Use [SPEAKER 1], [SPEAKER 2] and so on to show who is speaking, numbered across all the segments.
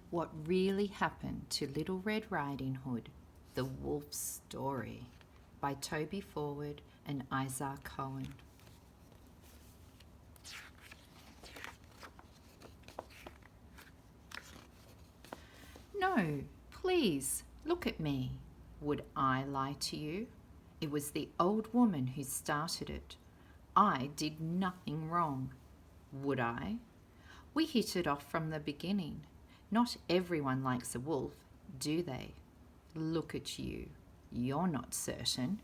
[SPEAKER 1] What Really Happened to Little Red Riding Hood, The Wolf's Story by Toby Forward and Isaac Cohen. No, please, look at me. Would I lie to you? It was the old woman who started it. I did nothing wrong. Would I? We hit it off from the beginning. Not everyone likes a wolf, do they? Look at you. You're not certain.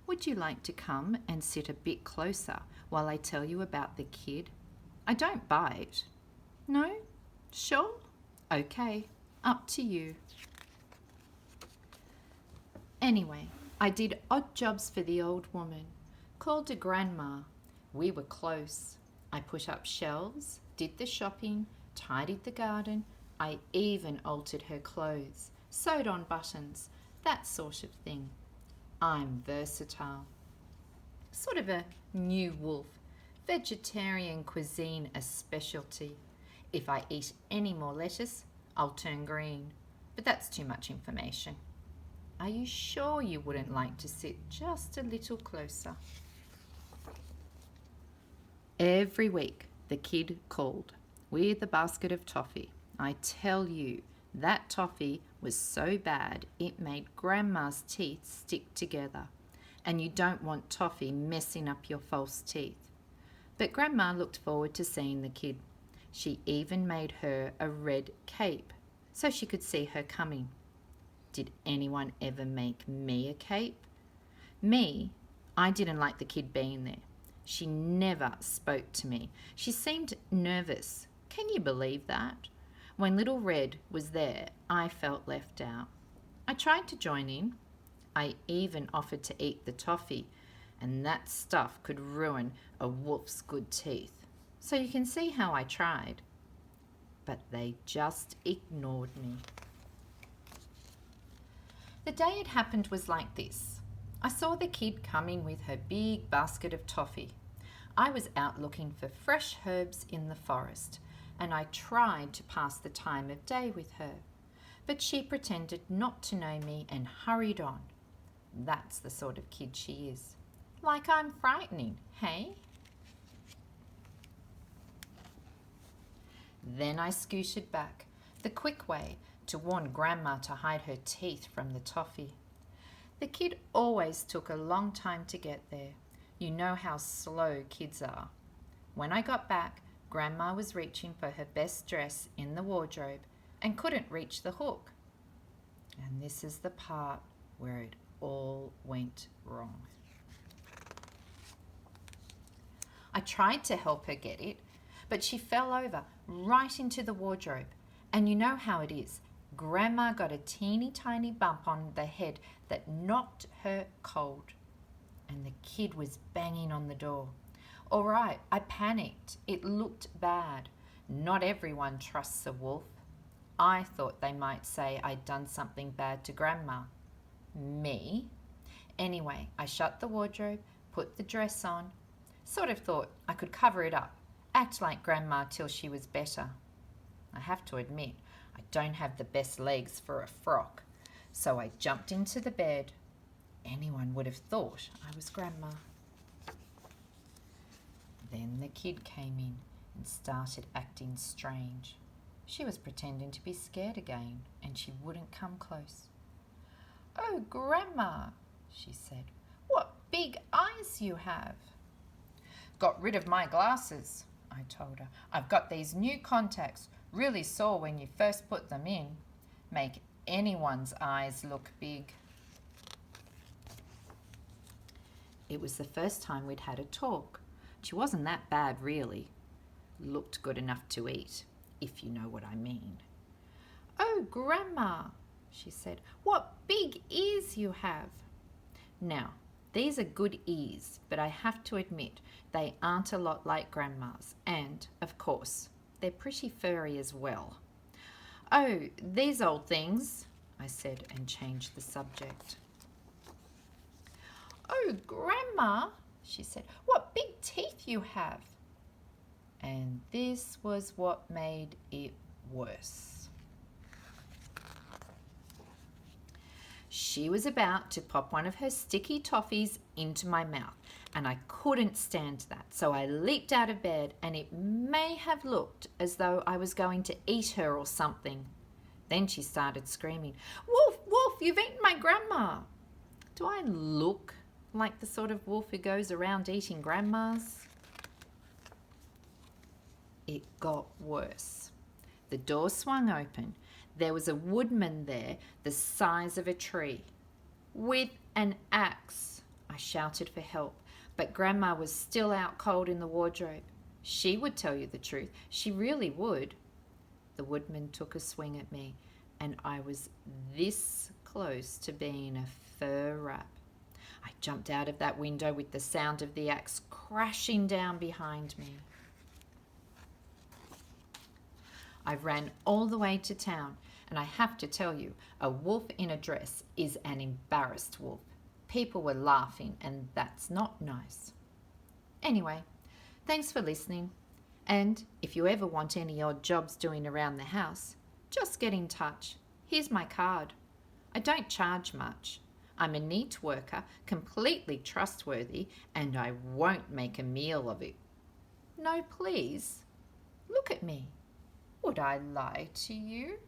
[SPEAKER 1] Would you like to come and sit a bit closer while I tell you about the kid? I don't bite. No? Sure? Okay, up to you. Anyway, I did odd jobs for the old woman. Called her grandma. We were close. I put up shelves, did the shopping, tidied the garden. I even altered her clothes, sewed on buttons, that sort of thing. I'm versatile. Sort of a new wolf. Vegetarian cuisine a specialty. If I eat any more lettuce, I'll turn green. But that's too much information. Are you sure you wouldn't like to sit just a little closer? Every week, the kid called with a basket of toffee. I tell you, that toffee was so bad it made Grandma's teeth stick together. And you don't want toffee messing up your false teeth. But Grandma looked forward to seeing the kid. She even made her a red cape so she could see her coming. Did anyone ever make me a cape? Me? I didn't like the kid being there. She never spoke to me. She seemed nervous. Can you believe that? When Little Red was there, I felt left out. I tried to join in. I even offered to eat the toffee, and that stuff could ruin a wolf's good teeth. So you can see how I tried. But they just ignored me. The day it happened was like this. I saw the kid coming with her big basket of toffee. I was out looking for fresh herbs in the forest, and I tried to pass the time of day with her. But she pretended not to know me and hurried on. That's the sort of kid she is. Like I'm frightening, hey? Then I scooted back, the quick way, to warn Grandma to hide her teeth from the toffee. The kid always took a long time to get there. You know how slow kids are. When I got back, Grandma was reaching for her best dress in the wardrobe and couldn't reach the hook. And this is the part where it all went wrong. I tried to help her get it, but she fell over right into the wardrobe. And you know how it is. Grandma got a teeny tiny bump on the head that knocked her cold. And the kid was banging on the door. All right, I panicked. It looked bad. Not everyone trusts a wolf. I thought they might say I'd done something bad to Grandma. Me? Anyway, I shut the wardrobe, put the dress on. Sort of thought I could cover it up, act like Grandma till she was better. I have to admit, I don't have the best legs for a frock, so I jumped into the bed. Anyone would have thought I was Grandma. Then the kid came in and started acting strange. She was pretending to be scared again, and she wouldn't come close. Oh, Grandma, she said, what big eyes you have. Got rid of my glasses, I told her. I've got these new contacts. Really saw when you first put them in. Make anyone's eyes look big. It was the first time we'd had a talk. She wasn't that bad, really. Looked good enough to eat, if you know what I mean. Oh, Grandma, she said, what big ears you have. Now, these are good ears, but I have to admit they aren't a lot like Grandma's, and, of course, they're pretty furry as well. Oh, these old things, I said, and changed the subject. Oh, Grandma, she said, what big teeth you have. And this was what made it worse. She was about to pop one of her sticky toffees into my mouth, and I couldn't stand that. So I leaped out of bed, and it may have looked as though I was going to eat her or something. Then she started screaming, "Wolf, Wolf, you've eaten my grandma." Do I look like the sort of wolf who goes around eating grandmas? It got worse. The door swung open. There was a woodman there the size of a tree. "With an axe," I shouted for help, but Grandma was still out cold in the wardrobe. She would tell you the truth. She really would. The woodman took a swing at me, and I was this close to being a fur wrap. I jumped out of that window with the sound of the axe crashing down behind me. I ran all the way to town, and I have to tell you, a wolf in a dress is an embarrassed wolf. People were laughing, and that's not nice. Anyway, thanks for listening. And if you ever want any odd jobs doing around the house, just get in touch. Here's my card. I don't charge much. I'm a neat worker, completely trustworthy, and I won't make a meal of it. No, please. Look at me. Would I lie to you?